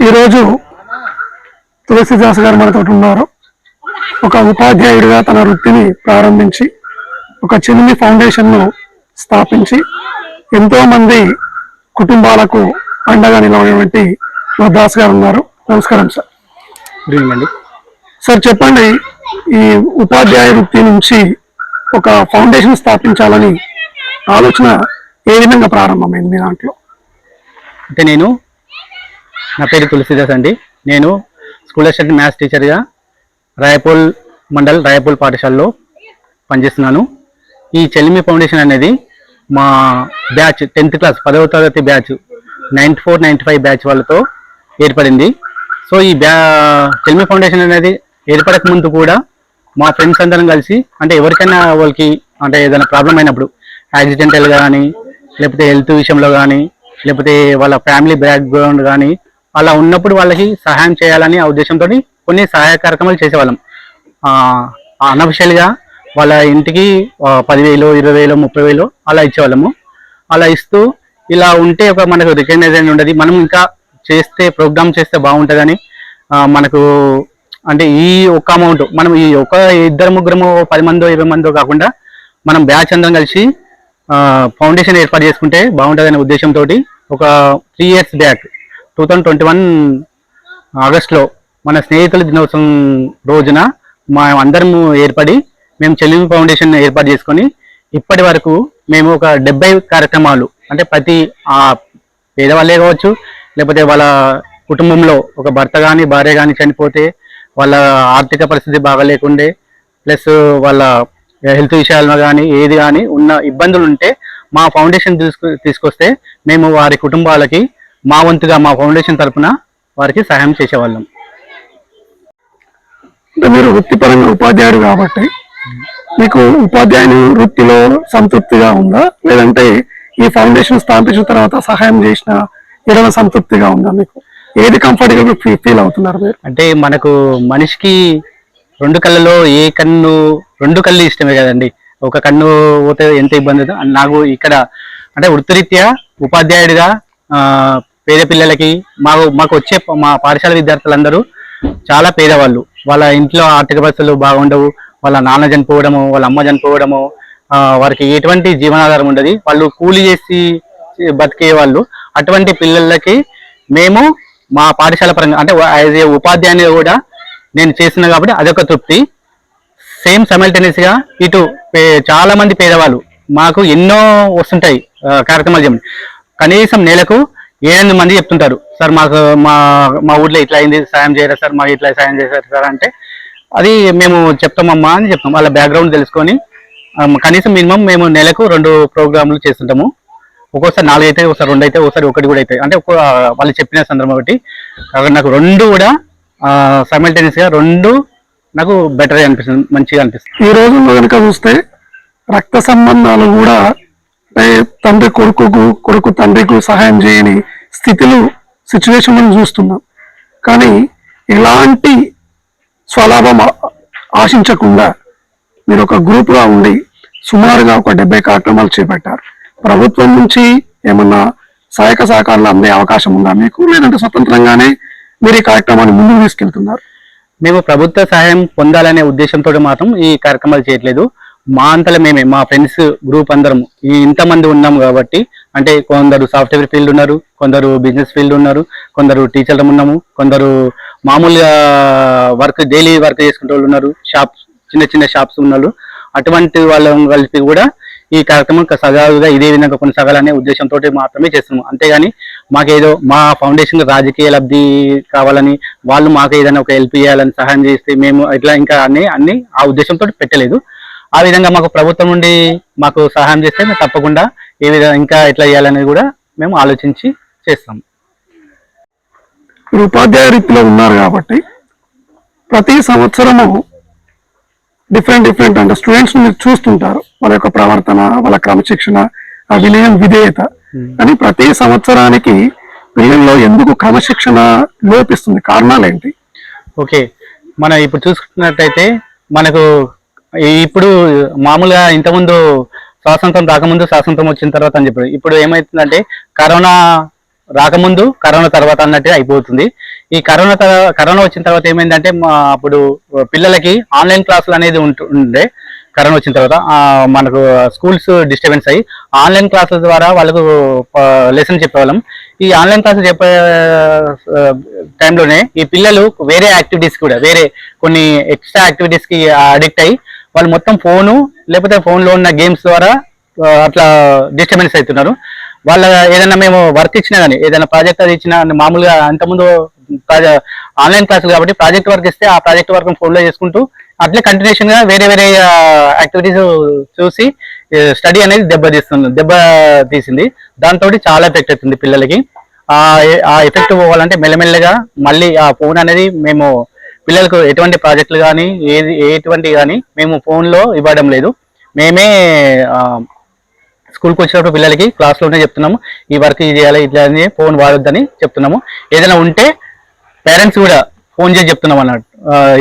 ఈరోజు తులసిదాస్ గారు మనతో ఉన్నారు. ఒక ఉపాధ్యాయుడిగా తన వృత్తిని ప్రారంభించి ఒక చిన్ని ఫౌండేషన్ను స్థాపించి ఎంతో మంది కుటుంబాలకు అండగా నిలబడినటువంటి దాస్ గారు ఉన్నారు. నమస్కారం సార్. గుడ్ ఈవినింగ్ అండి. సార్ చెప్పండి, ఈ ఉపాధ్యాయ వృత్తి నుంచి ఒక ఫౌండేషన్ స్థాపించాలని ఆలోచన ఏ విధంగా ప్రారంభమైంది మీ దాంట్లో? అంటే నా పేరు తులసిదాస్ అండి. నేను స్కూల్ అసిస్టెంట్ మ్యాథ్స్ టీచర్గా రాయపూల్ మండల్ రాయపూల్ పాఠశాలలో పనిచేస్తున్నాను. ఈ చెలిమి ఫౌండేషన్ అనేది మా బ్యాచ్ 10th క్లాస్ 10వ తరగతి బ్యాచ్ 94, 95 బ్యాచ్ వాళ్ళతో ఏర్పడింది. సో ఈ చెలిమి ఫౌండేషన్ అనేది ఏర్పడక ముందు కూడా మా ఫ్రెండ్స్ అందరం కలిసి, అంటే ఎవరికైనా వాళ్ళకి అంటే ఏదైనా ప్రాబ్లం అయినప్పుడు యాక్సిడెంటల్ కానీ, లేకపోతే హెల్త్ విషయంలో కానీ, లేకపోతే వాళ్ళ ఫ్యామిలీ బ్యాక్గ్రౌండ్ కానీ అలా ఉన్నప్పుడు వాళ్ళకి సహాయం చేయాలని ఆ ఉద్దేశంతో కొన్ని సహాయ కార్యక్రమాలు చేసేవాళ్ళం. అనఫిషియల్గా వాళ్ళ ఇంటికి 10,000, 20,000, 30,000 అలా ఇచ్చేవాళ్ళము. అలా ఇస్తూ ఇలా ఉంటే ఒక మనకు రికగ్నైజేషన్ ఉండదు, మనం ఇంకా చేస్తే ప్రోగ్రామ్ చేస్తే బాగుంటుందని మనకు అంటే ఈ ఒక్క అమౌంట్ మనం ఈ ఒక 2-3 10 మందో 20 మందో కాకుండా మనం బ్యాచ్ అందరం కలిసి ఫౌండేషన్ ఏర్పాటు చేసుకుంటే బాగుంటుందనే ఉద్దేశంతో ఒక 3 years బ్యాక్ 2021 ఆగస్టులో మన స్నేహితుల దినోత్సవం రోజున అందరము ఏర్పడి మేము చెలిమి ఫౌండేషన్ ఏర్పాటు చేసుకొని ఇప్పటి వరకు మేము ఒక 70 కార్యక్రమాలు, అంటే ప్రతి పేదవాళ్ళే కావచ్చు, లేకపోతే వాళ్ళ కుటుంబంలో ఒక భర్త కానీ భార్య కానీ చనిపోతే, వాళ్ళ ఆర్థిక పరిస్థితి బాగాలేకుండే, ప్లస్ వాళ్ళ హెల్త్ విషయాల్లో కానీ ఏది కానీ ఉన్న ఇబ్బందులు ఉంటే మా ఫౌండేషన్ తీసుకొస్తే మేము వారి కుటుంబాలకి మా వంతుగా మా ఫౌండేషన్ తరఫున వారికి సహాయం చేసేవాళ్ళం. అంటే మీరు వృత్తిపరంగా ఉపాధ్యాయుడు కాబట్టి మీకు ఉపాధ్యాయుని వృత్తిలో సంతృప్తిగా ఉందా, లేదంటే ఈ ఫౌండేషన్ స్థాపించిన తర్వాత సహాయం చేసిన ఏదైనా సంతృప్తిగా ఉందా? మీకు ఏది కంఫర్టబుల్ ఫీల్ అవుతున్నారు మీరు? అంటే మనకు మనిషికి రెండు కళ్ళు ఇష్టమే కదండి. ఒక కన్ను పోతే ఎంత ఇబ్బంది. నాకు ఇక్కడ అంటే వృత్తిరీత్యా ఉపాధ్యాయుడిగా పేద పిల్లలకి మాకు వచ్చే మా పాఠశాల విద్యార్థులందరూ చాలా పేదవాళ్ళు. వాళ్ళ ఇంట్లో ఆర్థిక పరిస్థితులు బాగుండవు, వాళ్ళ నాన్న చనిపోవడము, వాళ్ళ అమ్మ చనిపోవడము, వారికి ఎటువంటి జీవనాధారం ఉండదు, వాళ్ళు కూలి చేసి బతికే వాళ్ళు. అటువంటి పిల్లలకి మేము మా పాఠశాల పరంగా అంటే యాజ్ ఏ ఉపాధ్యాయుని కూడా నేను చేస్తున్నా కాబట్టి అదొక తృప్తి. సేమ్ సైమల్టేనియస్గా ఇటు చాలా మంది పేదవాళ్ళు మాకు ఎన్నో వస్తుంటాయి కార్యక్రమాలు చేయమని. కనీసం నెలకు 8 మంది చెప్తుంటారు, సార్ మాకు మా ఊర్లో ఇట్లా అయింది, సాయం చేయరా సార్, మాకు ఇట్లా సాయం చేశారు సార్ అంటే అది మేము చెప్తామమ్మా అని చెప్తాం. వాళ్ళ బ్యాక్గ్రౌండ్ తెలుసుకొని కనీసం మినిమం మేము నెలకు 2 ప్రోగ్రాంలు చేస్తుంటాము. ఒక్కోసారి 4 అయితే, ఒకసారి 2 అయితే, ఒకసారి 1 కూడా అవుతాయి. అంటే వాళ్ళు చెప్పిన సందర్భం బట్టి నాకు 2 కూడా సైమల్టేనియస్గా 2 నాకు బెటర్ అనిపిస్తుంది, మంచిగా అనిపిస్తుంది. ఈ రోజుల్లో కనుక చూస్తే రక్త సంబంధాలు కూడా తండ్రి కొడుకు తండ్రికి సహాయం చేయని సిచ్యువేషన్ మనం చూస్తున్నాం. కానీ ఎలాంటి స్వలాభం ఆశించకుండా మీరు ఒక గ్రూప్గా ఉండి సుమారుగా ఒక 70 కార్యక్రమాలు చేపట్టారు. ప్రభుత్వం నుంచి ఏమన్నా సహాయక సహకారాలు అందే అవకాశం ఉందా మీకు, లేదంటే స్వతంత్రంగానే మీరు ఈ కార్యక్రమాన్ని ముందుకు తీసుకెళ్తున్నారు? మేము ప్రభుత్వ సహాయం పొందాలనే ఉద్దేశంతో మాత్రం ఈ కార్యక్రమాలు చేయట్లేదు. మా అంతలో మేమే, మా ఫ్రెండ్స్ గ్రూప్ అందరం ఇంతమంది ఉన్నాం కాబట్టి, అంటే కొందరు సాఫ్ట్వేర్ ఫీల్డ్ ఉన్నారు, కొందరు బిజినెస్ ఫీల్డ్ ఉన్నారు, కొందరు టీచర్లు ఉన్నాము, కొందరు మామూలుగా డైలీ వర్క్ చేసుకునే వాళ్ళు ఉన్నారు, చిన్న షాప్స్ ఉన్నారు. అటువంటి వాళ్ళని కలిపి కూడా ఈ కార్యక్రమం సజావుగా ఇదే విధంగా కొనసాగాలనే ఉద్దేశంతో మాత్రమే చేస్తున్నాము. అంతేగాని మాకేదో మా ఫౌండేషన్ రాజకీయ లబ్ధి కావాలని, వాళ్ళు మాకు ఏదైనా ఒక హెల్ప్ చేయాలని, సహాయం చేస్తే మేము ఇట్లా ఇంకా అన్ని ఆ ఉద్దేశంతో పెట్టలేదు. ఆ విధంగా మాకు ప్రభుత్వం నుండి మాకు సహాయం చేస్తే మేము తప్పకుండా ఏ విధంగా ఇంకా ఎట్లా చేయాలనేది కూడా మేము ఆలోచించి చేస్తాం. ఉపాధ్యాయ వృత్తిలో ఉన్నారు కాబట్టి ప్రతి సంవత్సరము డిఫరెంట్ అంటే స్టూడెంట్స్ మీరు చూస్తుంటారు, వాళ్ళ యొక్క ప్రవర్తన, వాళ్ళ క్రమశిక్షణ, ఆ వినయం, విధేయత. కానీ ప్రతి సంవత్సరానికి పిల్లల్లో ఎందుకు క్రమశిక్షణ లోపిస్తుంది? కారణాలు ఏంటి? ఓకే, మనం ఇప్పుడు చూసుకున్నట్టయితే మనకు ఇప్పుడు మామూలుగా ఇంతకుముందు స్వాతంత్రం రాకముందు, స్వాతంత్రం వచ్చిన తర్వాత అని చెప్పారు. ఇప్పుడు ఏమవుతుందంటే కరోనా రాకముందు కరోనా తర్వాత అన్నట్టు అయిపోతుంది. ఈ కరోనా వచ్చిన తర్వాత ఏమైందంటే అప్పుడు పిల్లలకి ఆన్లైన్ క్లాసులు అనేది ఉండే. కరోనా వచ్చిన తర్వాత మనకు స్కూల్స్ డిస్టర్బెన్స్ అయ్యి ఆన్లైన్ క్లాసుల ద్వారా వాళ్ళకు లెసన్ చెప్పేవాళ్ళం. ఈ ఆన్లైన్ క్లాసులు చెప్పే టైంలోనే ఈ పిల్లలు వేరే యాక్టివిటీస్ కూడా వేరే కొన్ని ఎక్స్ట్రా యాక్టివిటీస్ కి అడిక్ట్ అయ్యి వాళ్ళు మొత్తం ఫోను లేకపోతే ఫోన్లో ఉన్న గేమ్స్ ద్వారా అట్లా డిస్టర్బెన్స్ అవుతున్నారు. వాళ్ళ ఏదైనా మేము వర్క్ ఇచ్చినా కానీ ఏదైనా ప్రాజెక్ట్ అది ఇచ్చినా మామూలుగా అంతకుముందు ఆన్లైన్ క్లాసులు కాబట్టి ప్రాజెక్ట్ వర్క్ ఇస్తే ఆ ప్రాజెక్ట్ వర్క్ ఫోన్లో చేసుకుంటూ అట్లే కంటిన్యూషన్ గా వేరే వేరే యాక్టివిటీస్ చూసి స్టడీ అనేది దెబ్బ తీసింది. దాంతో చాలా ఎఫెక్ట్ అవుతుంది పిల్లలకి. ఆ ఎఫెక్ట్ పోవాలంటే మెల్లమెల్లగా మళ్ళీ ఆ ఫోన్ అనేది మేము పిల్లలకు ఎటువంటి ప్రాజెక్టులు కానీ ఎటువంటి కానీ మేము ఫోన్లో ఇవ్వడం లేదు. మేమే స్కూల్కి వచ్చినప్పుడు పిల్లలకి క్లాస్లోనే చెప్తున్నాము, ఈ వర్క్ ఇది చేయాలి, ఇట్లా అని ఫోన్ వాడొద్దని చెప్తున్నాము. ఏదైనా ఉంటే పేరెంట్స్ కూడా ఫోన్ చేసి చెప్తున్నాం అన్నట్టు,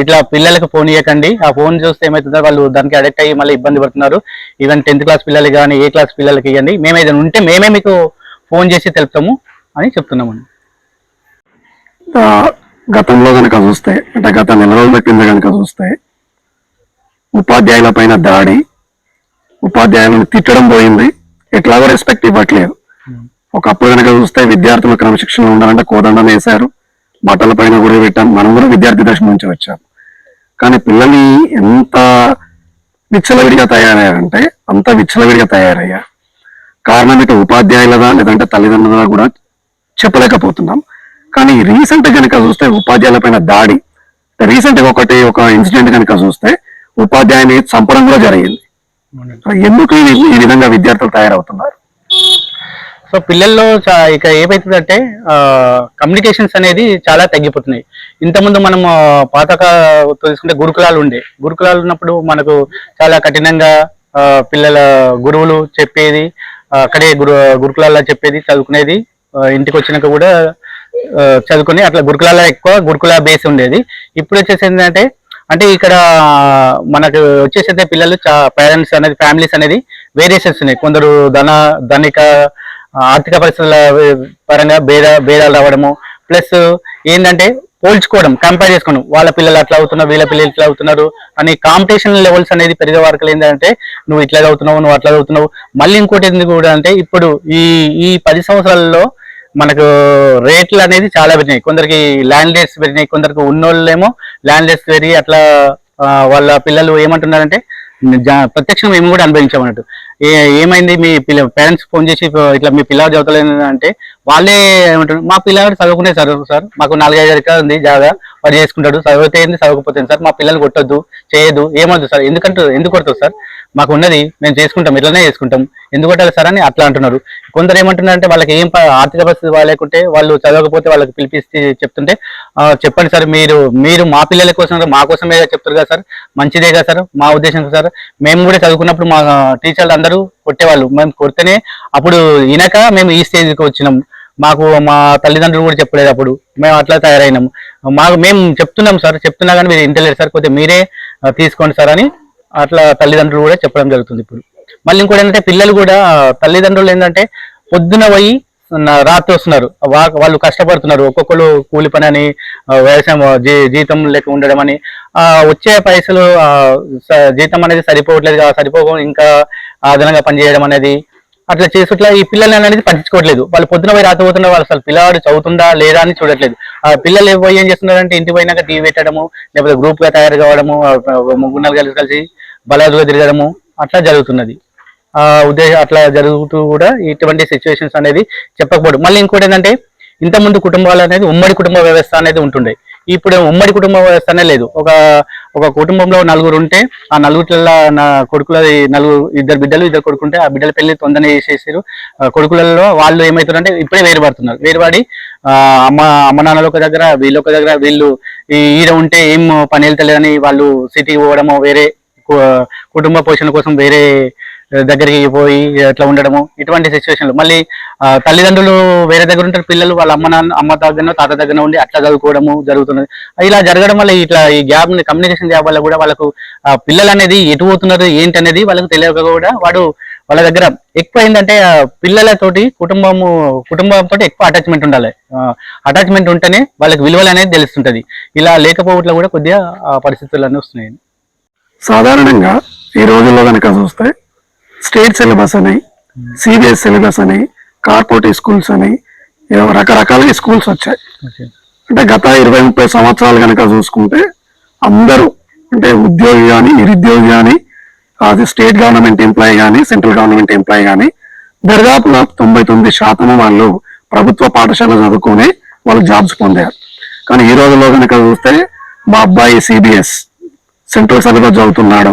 ఇట్లా పిల్లలకు ఫోన్ ఇవ్వకండి, ఆ ఫోన్ చూస్తే ఏమవుతుందో వాళ్ళు దానికి అడిక్ట్ అయ్యి మళ్ళీ ఇబ్బంది పడుతున్నారు. ఈవెన్ 10th క్లాస్ పిల్లలకి కానీ ఏ క్లాస్ పిల్లలకి ఇవ్వండి, మేము ఏదైనా ఉంటే మేమే మీకు ఫోన్ చేసి తెలుపుతాము అని చెప్తున్నామండి. గతంలో కనుక చూస్తే అంటే గత నెల రోజుల కింద కనుక చూస్తే ఉపాధ్యాయుల పైన దాడి, ఉపాధ్యాయులను తిట్టడం పోయింది, ఎట్లాగో రెస్పెక్ట్ ఇవ్వట్లేదు. ఒకప్పుడు కనుక చూస్తే విద్యార్థులు క్రమశిక్షణలో ఉండాలంటే కోదండం వేశారు, బట్టల పైన కూడా పెట్టాం. మనం కూడా విద్యార్థి దశ నుంచి వచ్చాం. కానీ పిల్లలు ఎంత విచ్చలవిడిగా తయారయ్యారంటే అంత విచ్చలవిడిగా తయారయ్యారు. కారణం ఇటు ఉపాధ్యాయులదా లేదంటే తల్లిదండ్రులదా కూడా చెప్పలేకపోతున్నాం. కానీ రీసెంట్ కనుక చూస్తే ఉపాధ్యాయుల పైన దాడి, రీసెంట్ గా ఒక ఇన్సిడెంట్ కనుక చూస్తే ఉపాధ్యాయుని చంపడం కూడా జరిగింది. ఎందుకు ఈ విధంగా విద్యార్థులు తయారవుతున్నారు? సో పిల్లల్లో ఇక ఏమవుతుందంటే కమ్యూనికేషన్స్ అనేది చాలా తగ్గిపోతున్నాయి. ఇంతకుముందు మనం తీసుకుంటే గురుకులాలు ఉండే, గురుకులాలు ఉన్నప్పుడు మనకు చాలా కఠినంగా పిల్లల గురువులు చెప్పేది అక్కడే గురుకులాల్లో చెప్పేది చదువుకునేది, ఇంటికి వచ్చినాక కూడా చదువుకుని అట్లా గురుకులాల్లో ఎక్కువ గురుకుల బేస్ ఉండేది. ఇప్పుడు వచ్చేసి ఏంటంటే అంటే ఇక్కడ మనకు వచ్చేసైతే పిల్లలు పేరెంట్స్ అనేది ఫ్యామిలీస్ అనేది వేరియేషన్స్ ఉన్నాయి. కొందరు ధనిక ఆర్థిక పరిస్థితుల పరంగా భేదాలు రావడము, ప్లస్ ఏంటంటే పోల్చుకోవడం, కంపేర్ చేసుకోవడం, వాళ్ళ పిల్లలు అట్లా అవుతున్నారు వీళ్ళ పిల్లలు ఇట్లా అవుతున్నారు అని కాంపిటీషన్ లెవెల్స్ అనేది పెరిగే వరకు ఏంటంటే నువ్వు ఇట్లా అవుతున్నావు నువ్వు అట్లా అవుతున్నావు. మళ్ళీ ఇంకోటి ఎందుకు కూడా అంటే ఇప్పుడు ఈ 10 సంవత్సరాలలో మనకు రేట్లు అనేది చాలా పెరిగినాయి. కొందరికి ల్యాండ్ రేట్స్ పెరిగినాయి, కొందరికి ఉన్నోళ్ళేమో ల్యాండ్ రేట్స్ పెరిగి అట్లా వాళ్ళ పిల్లలు ఏమంటున్నారంటే ప్రత్యక్షంగా మేము కూడా అనుభవించామన్నట్టు. ఏమైంది మీ పేరెంట్స్ ఫోన్ చేసి ఇట్లా మీ పిల్లలు చదువుతలేదు అంటే వాళ్ళే ఏమంటారు, మా పిల్లవాడు చదువుకునే చదువు సార్, మాకు 4-5 ఎకరాలు ఉంది జాగా, వాడు చేసుకుంటాడు, చదివితే ఏంది చదవకపోతే సార్, మా పిల్లలు కొట్టొద్దు చేయొద్దు, ఏమొద్దు సార్, ఎందుకు కొడతారు సార్, మాకు ఉన్నది మేము చేసుకుంటాం, ఇట్లనే చేసుకుంటాం, ఎందుకు కొట్టాలి సార్ అని అట్లా అంటున్నారు. కొందరు ఏమంటున్నారంటే వాళ్ళకి ఏం ఆర్థిక పరిస్థితి బాగాలేకుంటే వాళ్ళు చదవకపోతే వాళ్ళకి పిలిపిస్తే చెప్తుంటే చెప్పండి సార్, మీరు మా పిల్లల కోసం మా కోసమే చెప్తారు కదా సార్, మంచిదే కదా సార్, మా ఉద్దేశం సార్, మేము కూడా చదువుకున్నప్పుడు మా టీచర్లు అందరూ కొట్టేవాళ్ళు, మేము కొడితేనే అప్పుడు వినక మేము ఈ స్టేజ్కి వచ్చినాం, మాకు మా తల్లిదండ్రులు కూడా చెప్పలేదు, అప్పుడు మేము అట్లా తయారైనాము, మేము చెప్తున్నాం సార్, చెప్తున్నా కానీ మీరు ఇంటలేదు సార్, కొద్దిగా మీరే తీసుకోండి సార్ అని అట్లా తల్లిదండ్రులు కూడా చెప్పడం జరుగుతుంది. ఇప్పుడు మళ్ళీ ఇంకోటి ఏంటంటే పిల్లలు కూడా తల్లిదండ్రులు ఏంటంటే పొద్దున పోయి రాత్రి వస్తున్నారు, వాళ్ళు కష్టపడుతున్నారు, ఒక్కొక్కరు కూలి పని అని వ్యవసాయం జీతం లెక్క ఉండడం అని వచ్చే పైసలు జీతం అనేది సరిపోవట్లేదు, సరిపోక ఇంకా అదనంగా పనిచేయడం అనేది అట్లా చేసుట్లా ఈ పిల్లలు అనేది పట్టించుకోవట్లేదు. వాళ్ళు పొద్దున పోయి రాత్రి పోతున్నారు, వాళ్ళు అసలు పిల్లవాడు చదువుతుందా లేదా అని చూడట్లేదు. ఆ పిల్లలు పోయి ఏం చేస్తున్నారంటే ఇంటికి పోయినాక టీవీ పెట్టడము, లేకపోతే గ్రూప్ గా తయారు కావడము, 3-4 కలిసి బలాదుగా తిరగడము అట్లా జరుగుతున్నది. ఉద్దేశం అట్లా జరుగుతూ కూడా ఇటువంటి సిచ్యువేషన్స్ అనేది చెప్పకపోవడం. మళ్ళీ ఇంకోటి ఏంటంటే ఇంతకుముందు కుటుంబాలు అనేది ఉమ్మడి కుటుంబ వ్యవస్థ అనేది ఉంటుండే, ఇప్పుడు ఉమ్మడి కుటుంబ వ్యవస్థ అనేది లేదు. ఒక కుటుంబంలో 4 ఉంటే ఆ 4 నా కొడుకుల 2 బిడ్డలు 2 కొడుకుంటే ఆ బిడ్డల పెళ్లి తొందరనే చేసేసారు. కొడుకులలో వాళ్ళు ఏమవుతారంటే ఇప్పుడే వేరుపడుతున్నారు, వేరుపడి అమ్మ నాన్నలు ఒక దగ్గర వీళ్ళు ఒక దగ్గర, వీళ్ళు ఈడ ఉంటే ఏం పని వెళ్తలేదని వాళ్ళు సిటీకి పోవడము, వేరే కుటుంబ పోషణ కోసం వేరే దగ్గరికి పోయి అట్లా ఉండడము, ఇటువంటి సిచ్యువేషన్లు. మళ్ళీ తల్లిదండ్రులు వేరే దగ్గర ఉంటారు, పిల్లలు వాళ్ళ అమ్మ దగ్గర తాత దగ్గర ఉండి అట్లా చదువుకోవడము జరుగుతున్నది. ఇలా జరగడం వల్ల ఇట్లా ఈ గ్యాప్ కమ్యూనికేషన్ గ్యాప్ వల్ల కూడా వాళ్ళకు పిల్లలు అనేది ఎటు పోతున్నారు ఏంటి అనేది వాళ్ళకు తెలియక కూడా వాడు వాళ్ళ దగ్గర ఎక్కువ ఏంటంటే పిల్లలతోటి కుటుంబంతో ఎక్కువ అటాచ్మెంట్ ఉండాలి. అటాచ్మెంట్ ఉంటేనే వాళ్ళకి విలువలు అనేది తెలుస్తుంటది. ఇలా లేకపోవట్లో కూడా కొద్దిగా పరిస్థితులన్నీ వస్తున్నాయి. సాధారణంగా ఈ రోజుల్లో కనుక చూస్తే స్టేట్ సిలబస్ అని, సిబిఎస్ సిలబస్ అని, కార్పొరేట్ స్కూల్స్ అని రకరకాల స్కూల్స్ వచ్చాయి. అంటే గత 20-30 సంవత్సరాలు కనుక చూసుకుంటే అందరూ అంటే ఉద్యోగి కానీ, నిరుద్యోగి కానీ, అది స్టేట్ గవర్నమెంట్ ఎంప్లాయీ కానీ, సెంట్రల్ గవర్నమెంట్ ఎంప్లాయీ కానీ దరిదాపుగా 99% వాళ్ళు ప్రభుత్వ పాఠశాల చదువుకొని వాళ్ళు జాబ్స్ పొందారు. కానీ ఈ రోజుల్లో కనుక చూస్తే మా అబ్బాయి సిబిఎస్ సెంట్రల్ సిలబస్ చదువుతున్నాడు,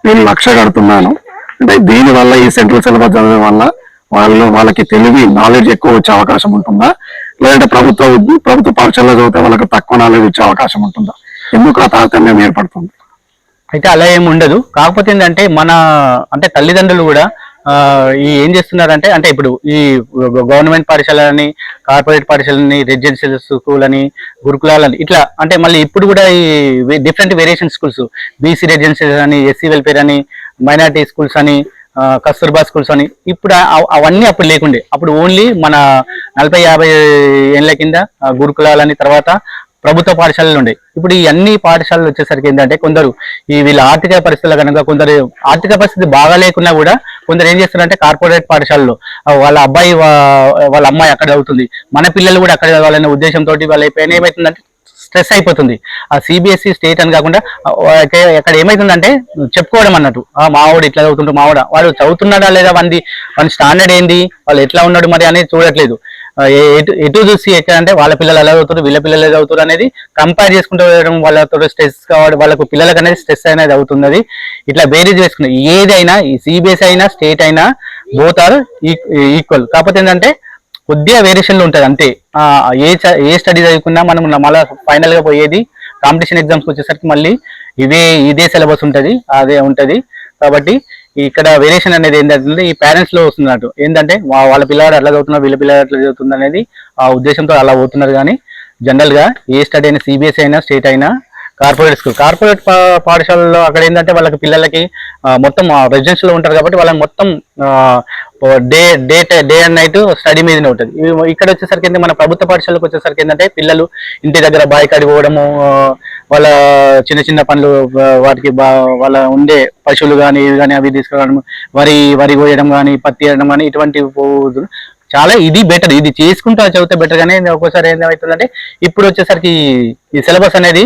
నేను 1,00,000 కడుతున్నాను అంటే దీనివల్ల ఈ సెంట్రల్ సిలబస్ చదవడం వల్ల వాళ్ళకి తెలివి నాలెడ్జ్ ఎక్కువ వచ్చే అవకాశం ఉంటుందా, లేదంటే ప్రభుత్వ పాఠశాలలో చదివితే వాళ్ళకి తక్కువ నాలెడ్జ్ వచ్చే అవకాశం ఉంటుందా? ఎందుకు ఆ తారతమ్యం ఏర్పడుతుంది? అయితే అలా ఏమి ఉండదు. కాకపోతే ఏంటంటే అంటే తల్లిదండ్రులు కూడా ఏం చేస్తున్నారంటే అంటే ఇప్పుడు ఈ గవర్నమెంట్ పాఠశాలని, కార్పొరేట్ పాఠశాలని, రెసిడెన్షియల్ స్కూల్ అని, గురుకులాలని ఇట్లా అంటే మళ్ళీ ఇప్పుడు కూడా ఈ different variation schools, BC residential అని, ఎస్సీ వెల్ఫేర్ అని, మైనారిటీ స్కూల్స్ అని, కస్తూర్బా స్కూల్స్ అని ఇప్పుడు అవన్నీ అప్పుడు లేకుండే. అప్పుడు ఓన్లీ మన 40-50 ఏళ్ల కింద గురుకులాలని, తర్వాత ప్రభుత్వ పాఠశాలలు ఉండే. ఇప్పుడు ఈ అన్ని పాఠశాలలు వచ్చేసరికి ఏంటంటే కొందరు వీళ్ళ ఆర్థిక పరిస్థితులు కనుక కొందరు ఆర్థిక పరిస్థితి బాగా లేకున్నా కూడా కొందరు ఏం చేస్తారంటే కార్పొరేట్ పాఠశాలలో వాళ్ళ అబ్బాయి వాళ్ళ అమ్మాయి అక్కడ చదువుతుంది, మన పిల్లలు కూడా అక్కడ చదవాలనే ఉద్దేశంతో వాళ్ళ పైన ఏమవుతుందంటే స్ట్రెస్ అయిపోతుంది. ఆ సిబిఎస్ఈ స్టేట్ అని కాకుండా అక్కడ ఏమైతుందంటే చెప్పుకోవడం అన్నట్టు, మావాడు ఇట్లా చదువుతుంటూ వాడు చదువుతున్నాడా లేదా, వాడి స్టాండర్డ్ ఏంది, వాళ్ళు ఎట్లా ఉన్నాడు మరి అనేది చూడట్లేదు. ఎటు చూసి ఎక్కడంటే వాళ్ళ పిల్లలు ఎలా చదువుతారు, వీళ్ళ పిల్లలు ఎలా చదువుతారు అనేది కంపేర్ చేసుకుంటూ వెళ్ళడం, వాళ్ళతో స్ట్రెస్ కావడం, వాళ్ళకు పిల్లలకు అనేది స్ట్రెస్ అనేది అవుతున్నది. ఇట్లా బేరీజ్ వేసుకున్నాయి. ఏదైనా ఈ సిబిఎస్ అయినా స్టేట్ అయినా బోత్ ఆర్ ఈక్వల్. కాకపోతే ఏంటంటే కొద్దిగా వేరియేషన్లు ఉంటుంది అంతే. ఏ స్టడీ చదువుకున్నా మనం మళ్ళీ ఫైనల్ గా పోయేది కాంపిటీషన్ ఎగ్జామ్స్కి వచ్చేసరికి మళ్ళీ ఇదే సిలబస్ ఉంటుంది, అదే ఉంటుంది. కాబట్టి ఇక్కడ వేరియేషన్ అనేది ఏంటంటే ఈ పేరెంట్స్ లో వస్తున్నట్టు ఏంటంటే వాళ్ళ పిల్లవాడు అట్లా చదువుతున్నారు, వీళ్ళ పిల్లవాడు అట్లా చదువుతుంది అనేది ఆ ఉద్దేశంతో అలా పోతున్నారు. కానీ జనరల్ గా ఏ స్టడీ అయినా సిబిఎస్ఈ అయినా స్టేట్ అయినా కార్పొరేట్ పాఠశాలలో అక్కడ ఏంటంటే వాళ్ళకి పిల్లలకి మొత్తం రెసిడెన్షియల్ ఉంటారు కాబట్టి వాళ్ళకి మొత్తం డే అండ్ నైట్ స్టడీ మీదనే ఉంటుంది. ఇక్కడ వచ్చేసరికి ఏంటంటే మన ప్రభుత్వ పాఠశాలకు వచ్చేసరికి ఏంటంటే పిల్లలు ఇంటి దగ్గర బావి కడిపోవడము, వాళ్ళ చిన్న చిన్న పనులు, వాటికి వాళ్ళ ఉండే పశువులు కానీ ఇవి కానీ అవి తీసుకురావడం, వరి కోయడం కానీ, పత్తి వేయడం కానీ ఇటువంటి చాలా ఇది బెటర్. ఇది చేసుకుంటూ చదివితే బెటర్. కానీ ఒక్కోసారి ఏమవుతుందంటే ఇప్పుడు వచ్చేసరికి ఈ సిలబస్ అనేది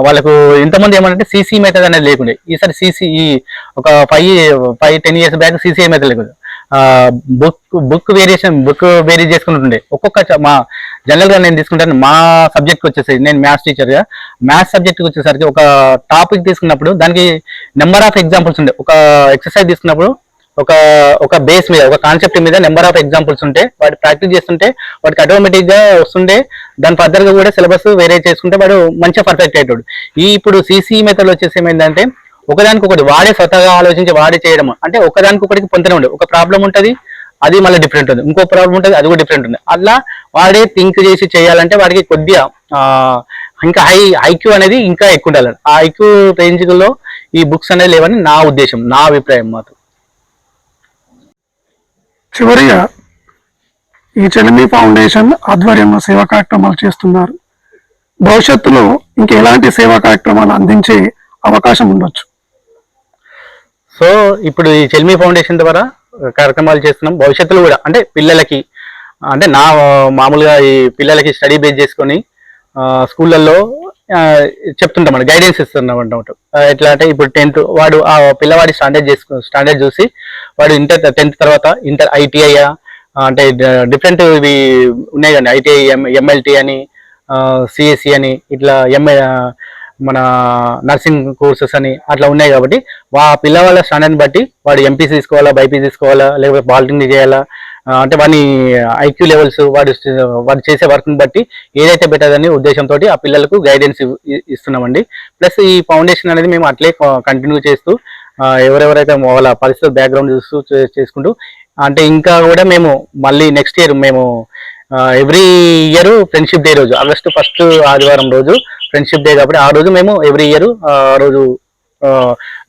వాళ్ళకు ఇంతమంది ఏమంటే సిసి మెథడ్ అనేది లేకుండే. ఈసారి ఒక 5-10 years బ్యాక్ సిసిఐ మెథడ్ లేకుండా బుక్ వేరీ చేసుకుంటుండే. మా జనరల్ గా నేను తీసుకుంటాను మా సబ్జెక్ట్ వచ్చేసరికి, నేను మ్యాథ్స్ టీచర్ గా మ్యాథ్స్ సబ్జెక్ట్ వచ్చేసరికి ఒక టాపిక్ తీసుకున్నప్పుడు దానికి నెంబర్ ఆఫ్ ఎగ్జాంపుల్స్ ఉండే. ఒక ఎక్సర్సైజ్ తీసుకున్నప్పుడు ఒక బేస్ మీద, ఒక కాన్సెప్ట్ మీద నెంబర్ ఆఫ్ ఎగ్జాంపుల్స్ ఉంటే వాటి ప్రాక్టీస్ చేస్తుంటే వాడికి ఆటోమేటిక్ గా వస్తుండే. దాని ఫర్దర్ గా కూడా సిలబస్ వేరే చేసుకుంటే వాడు మంచిగా పర్ఫెక్ట్ అవుతాడు. ఇప్పుడు సిసి మెథడ్ వచ్చేసి ఏమైందంటే ఒకదానికొకటి వాడే స్వతహాగా ఆలోచించి వాడే చేయడం, అంటే ఒకదానికొకటికి పొంతనే ఉండదు. ఒక ప్రాబ్లం ఉంటుంది, అది మళ్ళీ డిఫరెంట్ ఉంది, ఇంకో ప్రాబ్లం ఉంటుంది, అది కూడా డిఫరెంట్ ఉంది. అట్లా వాడే థింక్ చేసి చేయాలంటే వాడికి కొద్దిగా ఇంకా ఐక్యూ అనేది ఇంకా ఎక్కువ ఉండాలి. ఆ ఐక్యూ రేంజ్ లో ఈ బుక్స్ అనేది లేవని నా ఉద్దేశం, నా అభిప్రాయం మాత్రం. చివరిగా ఈ చెలిమి ఫౌండేషన్ ఆధ్వర్యంలో సేవా కార్యక్రమాలు చేస్తున్నారు. భవిష్యత్తులో ఇంకెలాంటి సేవా కార్యక్రమాలు అందించే అవకాశం ఉండొచ్చు? సో ఇప్పుడు ఈ చెల్మి ఫౌండేషన్ ద్వారా కార్యక్రమాలు చేస్తున్నాం. భవిష్యత్తులో కూడా అంటే పిల్లలకి, అంటే మామూలుగా ఈ పిల్లలకి స్టడీ బేస్ చేసుకొని స్కూళ్ళల్లో చెప్తుంటాం, మనం గైడెన్స్ ఇస్తున్నాం అన్నమాట. ఎట్లా అంటే ఇప్పుడు 10th వాడు ఆ పిల్లవాడి స్టాండర్డ్ చూసి వాడు 10th తర్వాత ఇంటర్ ఐటీఐ అంటే డిఫరెంట్ ఇవి ఉన్నాయి కానీ ఐటీఐ, ఎంఎల్టీ అని, సిఎస్సి అని, ఇట్లా మన నర్సింగ్ కోర్సెస్ అని అట్లా ఉన్నాయి. కాబట్టి పిల్లవాళ్ళ స్టాండర్డ్ని బట్టి వాడు ఎంపీసీ తీసుకోవాలా, బైపీసీ తీసుకోవాలా, లేకపోతే పాలిటెక్నిక్ చేయాలా, అంటే వాడిని ఐక్యూ లెవెల్స్ వాడు చేసే వర్క్ని బట్టి ఏదైతే బెటర్ అని ఉద్దేశంతో ఆ పిల్లలకు గైడెన్స్ ఇస్తున్నామండి. ప్లస్ ఈ ఫౌండేషన్ అనేది మేము అట్లే కంటిన్యూ చేస్తూ ఎవరెవరైతే వాళ్ళ పరిస్థితుల బ్యాక్గ్రౌండ్ చూస్తూ చేసుకుంటూ, అంటే ఇంకా కూడా మేము మళ్ళీ నెక్స్ట్ ఇయర్ మేము ఎవ్రీ ఇయర్ ఫ్రెండ్షిప్ డే రోజు, ఆగస్టు 1st ఆదివారం రోజు ఫ్రెండ్షిప్ డే కాబట్టి ఆ రోజు మేము ఎవ్రీ ఇయర్ ఆ రోజు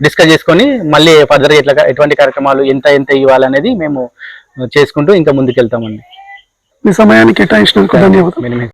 డిస్కస్ చేసుకొని మళ్ళీ ఫర్దర్ ఎటువంటి కార్యక్రమాలు ఎంత ఇవ్వాలనేది మేము చేసుకుంటూ ఇంకా ముందుకెళ్తామండి. మీ సమయాన్ని కేటాయించినందుకు ధన్యవాదాలు.